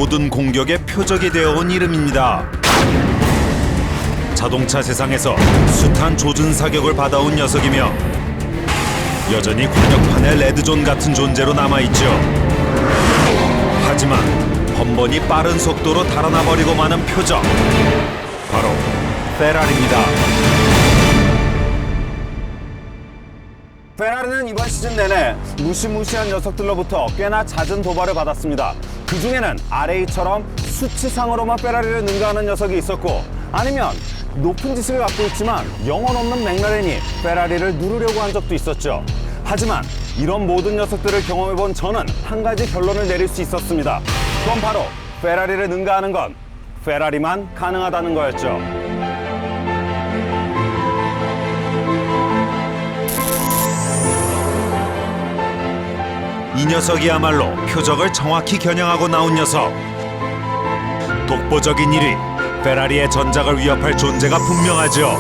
모든 공격의 표적이 되어온 이름입니다. 자동차 세상에서 숱한 조준 사격을 받아온 녀석이며 여전히 공격판의 레드존 같은 존재로 남아있죠. 하지만 번번이 빠른 속도로 달아나버리고 마는 표적, 바로 페라리입니다. 페라리는 이번 시즌 내내 무시무시한 녀석들로부터 꽤나 잦은 도발을 받았습니다. 그 중에는 RA처럼 수치상으로만 페라리를 능가하는 녀석이 있었고, 아니면 높은 지식을 갖고 있지만 영혼 없는 맥라렌이 페라리를 누르려고 한 적도 있었죠. 하지만 이런 모든 녀석들을 경험해본 저는 한 가지 결론을 내릴 수 있었습니다. 그건 바로 페라리를 능가하는 건 페라리만 가능하다는 거였죠. 이 녀석이야말로 표적을 정확히 겨냥하고 나온 녀석. 독보적인 1위, 페라리의 전작을 위협할 존재가 분명하죠.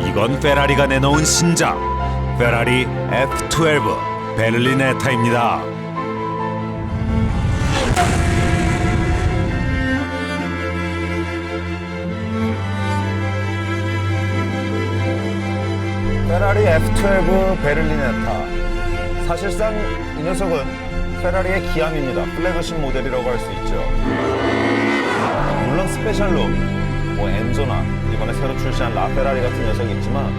이건 페라리가 내놓은 신작, 페라리 F12 베를리네타입니다. 페라리 F12 베를리네타. 사실상 이 녀석은 페라리의 기함입니다. 플래그십 모델이라고 할 수 있죠. 물론 스페셜룩, 엔조나, 이번에 새로 출시한 라페라리 같은 녀석이 있지만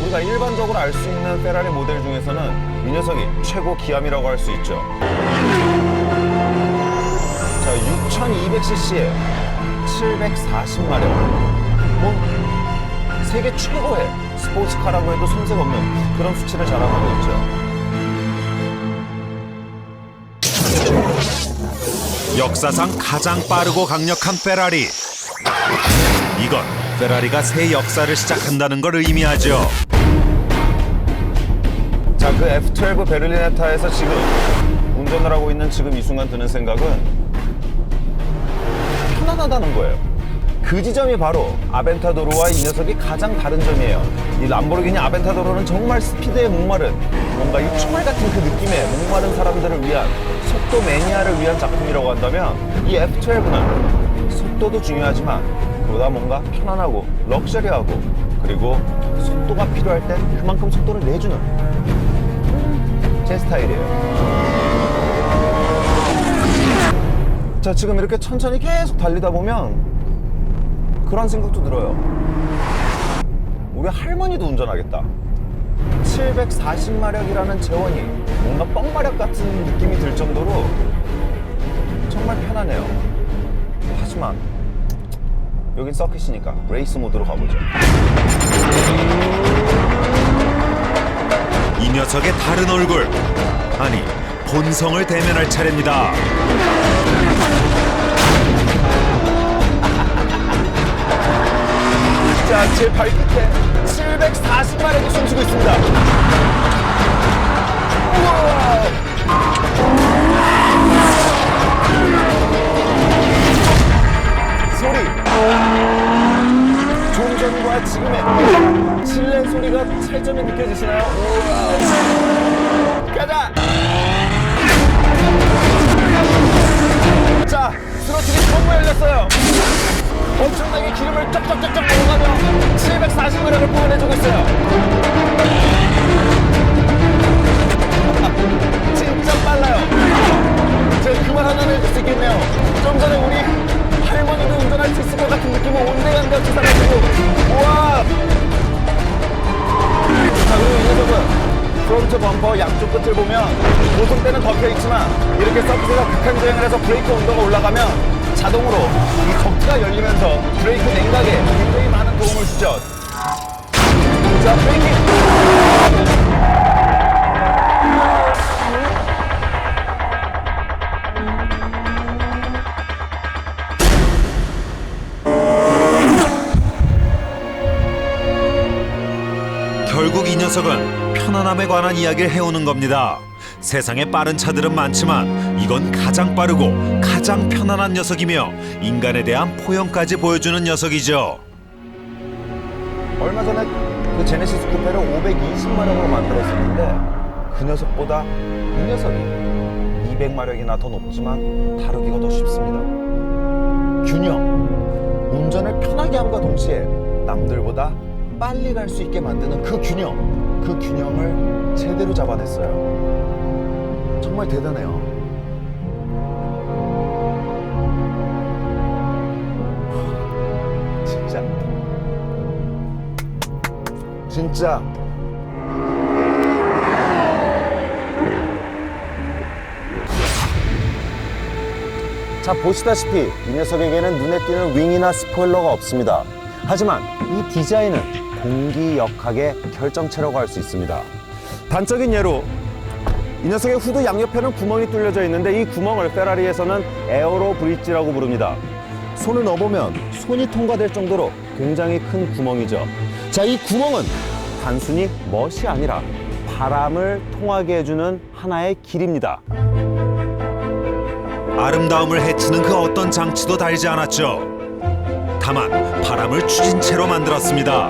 우리가 일반적으로 알 수 있는 페라리 모델 중에서는 이 녀석이 최고 기함이라고 할 수 있죠. 자, 6200cc에 740마력. 세계 최고의 스포츠카라고 해도 손색 없는 그런 수치를 자랑하고 있죠. 역사상 가장 빠르고 강력한 페라리. 이건 페라리가 새 역사를 시작한다는 걸 의미하죠. 자, 그 F12 베를리네타에서 지금 운전을 하고 있는 지금 이 순간 드는 생각은 편안하다는 거예요. 그 지점이 바로 아벤타도르와 이 녀석이 가장 다른 점이에요. 이 람보르기니 아벤타도르는 정말 스피드에 목마른, 뭔가 이 총알 같은 그 느낌에 목마른 사람들을 위한, 속도 매니아를 위한 작품이라고 한다면 이 F12는 속도도 중요하지만 그보다 뭔가 편안하고 럭셔리하고, 그리고 속도가 필요할 때 그만큼 속도를 내주는 제 스타일이에요. 자, 지금 이렇게 천천히 계속 달리다 보면 그런 생각도 들어요. 우리 할머니도 운전하겠다. 740마력이라는 제원이 뭔가 뻥마력 같은 느낌이 들 정도로 정말 편하네요. 하지만 여긴 서킷이니까 레이스 모드로 가보죠. 이 녀석의 다른 얼굴, 아니 본성을 대면할 차례입니다. 자, 제 발끝에 740마력이 숨쉬고 있습니다. 우와! 소리! 좀 전과 지금의 실내 소리가 차이점이 느껴지시나요? 우와! 가자! 자, 스로틀이 전부 열렸어요. 엄청나게 기름을 쩍쩍쩍쩍 넘어가며 740마력을 뽑아내주고 있어요. 진짜 빨라요. 제가 그 말 하나는 해줄 수 있겠네요. 좀 전에 우리 할머니도 운전할 수 있을 것 같은 느낌은 온데간데 기사가지고, 우와! 자, 그리고 이 녀석은 프론트 범퍼 양쪽 끝을 보면 고속대는 덮여있지만 이렇게 서킷에서 극한 주행을 해서 브레이크 온도가 올라가면 자동으로 이 덕트가 열리면서 브레이크 냉각에 굉장히 많은 도움을 주죠. 자, 브레이킹! 결국 이 녀석은 편안함에 관한 이야기를 해오는 겁니다. 세상에 빠른 차들은 많지만 이건 가장 빠르고 가장 편안한 녀석이며 인간에 대한 포용까지 보여주는 녀석이죠. 얼마 전에 그 제네시스 쿠페를 520마력으로 만들었었는데 그 녀석보다 이 녀석이 200마력이나 더 높지만 다루기가 더 쉽습니다. 균형, 운전을 편하게 함과 동시에 남들보다 빨리 갈 수 있게 만드는 그 균형을 제대로 잡아냈어요. 정말 대단해요. 진짜 자, 보시다시피 이 녀석에게는 눈에 띄는 윙이나 스포일러가 없습니다. 하지만 이 디자인은 공기역학의 결정체라고 할 수 있습니다. 단적인 예로 이 녀석의 후드 양옆에는 구멍이 뚫려져 있는데 이 구멍을 페라리에서는 에어로 브릿지라고 부릅니다. 손을 넣어보면 손이 통과될 정도로 굉장히 큰 구멍이죠. 자, 이 구멍은 단순히 멋이 아니라 바람을 통하게 해주는 하나의 길입니다. 아름다움을 해치는 그 어떤 장치도 달지 않았죠. 다만 바람을 추진 채로 만들었습니다.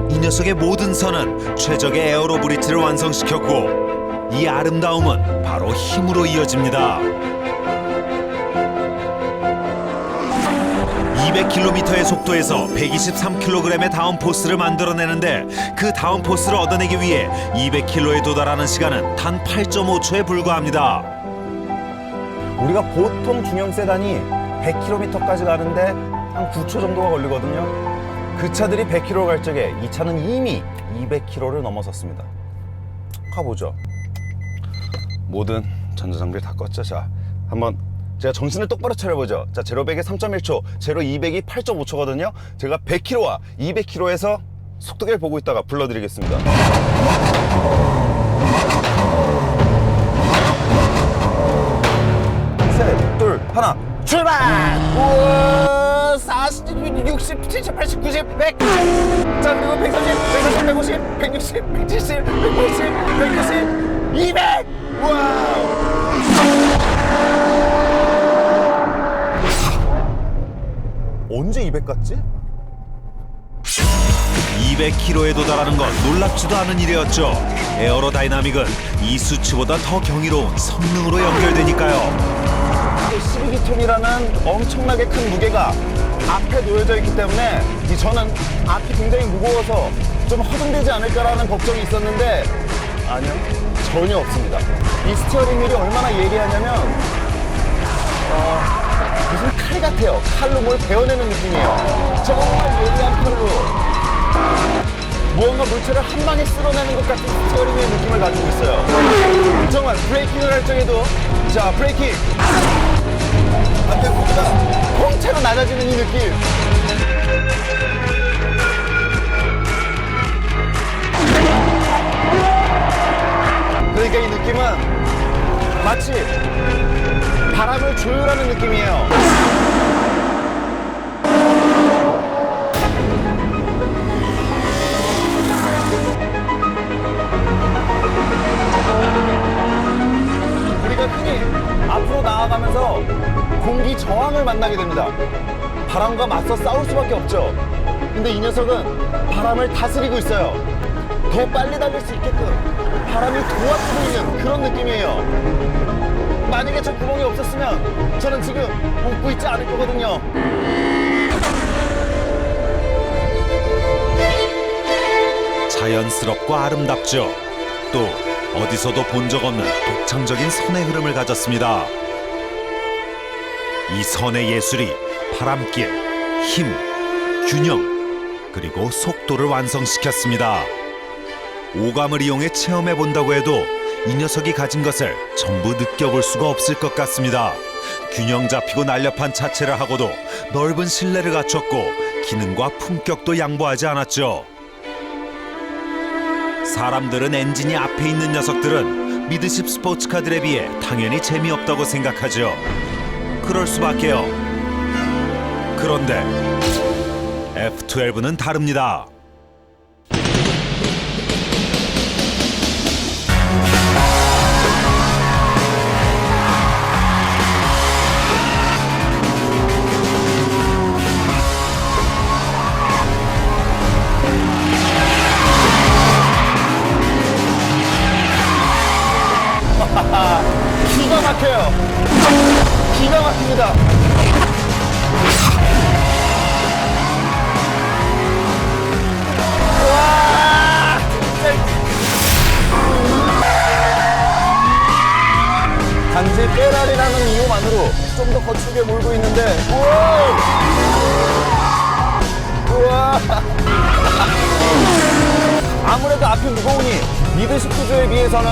이 녀석의 모든 선은 최적의 에어로 브릿지를 완성시켰고 이 아름다움은 바로 힘으로 이어집니다. 200km의 속도에서 123kg의 다운포스를 만들어내는데 그 다운포스를 얻어내기 위해 200km에 도달하는 시간은 단 8.5초에 불과합니다. 우리가 보통 중형 세단이 100km까지 가는데 한 9초 정도가 걸리거든요. 그 차들이 100km 갈 적에 이 차는 이미 200km를 넘어섰습니다. 가보죠. 모든 전자장비 다 껐죠. 자, 한번 제가 정신을 똑바로 차려보죠. 자, 제로 100에 3.1초, 제로 200이 8.5초거든요. 제가 100km와 200km에서 속도계를 보고 있다가 불러드리겠습니다. 셋, 둘, 하나, 출발! 우와, 40, 60, 70, 80, 90, 100! 자, 그리고 130, 150, 160, 170, 180, 190, 200! 와우! 언제 200 갔지? 200km에 도달하는 건 놀랍지도 않은 일이었죠. 에어로다이나믹은 이 수치보다 더 경이로운 성능으로 연결되니까요. 12기통이라는 엄청나게 큰 무게가 앞에 놓여져 있기 때문에 저는 앞이 굉장히 무거워서 좀 허둥대지 않을까라는 걱정이 있었는데 아니요, 전혀 없습니다. 이 스티어링 휠이 얼마나 예리하냐면 무슨 칼 같아요. 칼로 뭘 베어내는 느낌이에요. 정말 예리한 칼로 무언가 물체를 한 방에 쓸어내는 것 같은 스티어링의 느낌을 가지고 있어요. 정말 브레이킹을 할 적에도 자, 브레이킹! 앞에 속도가 통째로 낮아지는 이 느낌. 그러니까 이 느낌은 마치 바람을 조율하는 느낌이에요. 우리가 흔히 앞으로 나아가면서 공기 저항을 만나게 됩니다. 바람과 맞서 싸울 수밖에 없죠. 근데 이 녀석은 바람을 다스리고 있어요. 더 빨리 달릴 수 있게끔 바람이 도와주고 있는 그런 느낌이에요. 만약에 저 구멍이 없었으면 저는 지금 웃고 있지 않을 거거든요. 자연스럽고 아름답죠. 또 어디서도 본 적 없는 독창적인 선의 흐름을 가졌습니다. 이 선의 예술이 바람길, 힘, 균형, 그리고 속도를 완성시켰습니다. 오감을 이용해 체험해 본다고 해도 이 녀석이 가진 것을 전부 느껴볼 수가 없을 것 같습니다. 균형 잡히고 날렵한 차체를 하고도 넓은 실내를 갖췄고 기능과 품격도 양보하지 않았죠. 사람들은 엔진이 앞에 있는 녀석들은 미드십 스포츠카들에 비해 당연히 재미없다고 생각하죠. 그럴 수밖에요. 그런데 F12는 다릅니다. 안으로 좀 더 거칠게 몰고 있는데, 우와! 아무래도 앞이 무거우니 미드십 구조에 비해서는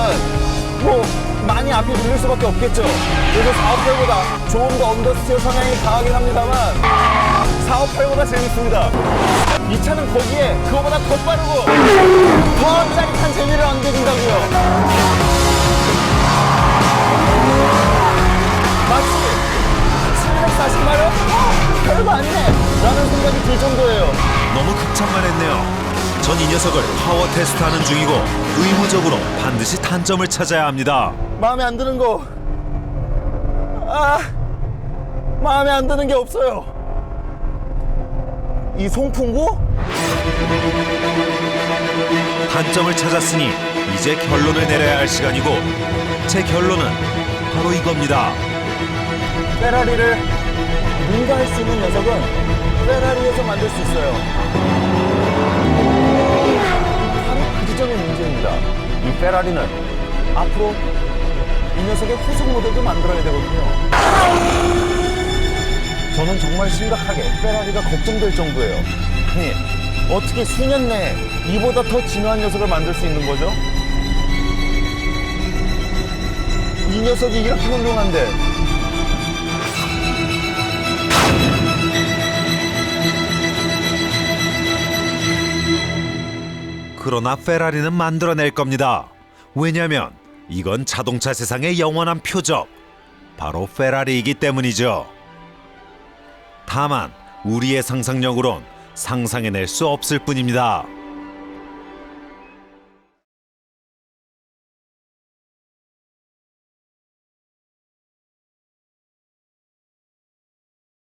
뭐 많이 앞이 밀릴 수밖에 없겠죠. 그래서 458보다 조금 더 언더스티어 성향이 강하긴 합니다만 458보다 재밌습니다. 이 차는 거기에 그거보다 더 빠르고 더 짜릿한 재미를 안겨준다고요. 마치 740마력? 별거 아니네 라는 생각이 들 정도예요. 너무 극찬만 했네요. 전 이 녀석을 파워 테스트하는 중이고 의무적으로 반드시 단점을 찾아야 합니다. 마음에 안 드는 거, 마음에 안 드는 게 없어요. 이 송풍구? 단점을 찾았으니 이제 결론을 내려야 할 시간이고 제 결론은 바로 이겁니다. 페라리를 능가할 수 있는 녀석은 페라리에서 만들 수 있어요. 바로 그 지점이 문제입니다. 이 페라리는 앞으로 이 녀석의 후속 모델도 만들어야 되거든요. 저는 정말 심각하게 페라리가 걱정될 정도예요. 아니, 어떻게 수년 내에 이보다 더 진화한 녀석을 만들 수 있는 거죠? 이 녀석이 이렇게 훌륭한데 그러나 페라리는 만들어낼 겁니다. 왜냐면 이건 자동차 세상의 영원한 표적, 바로 페라리이기 때문이죠. 다만 우리의 상상력으론 상상해낼 수 없을 뿐입니다.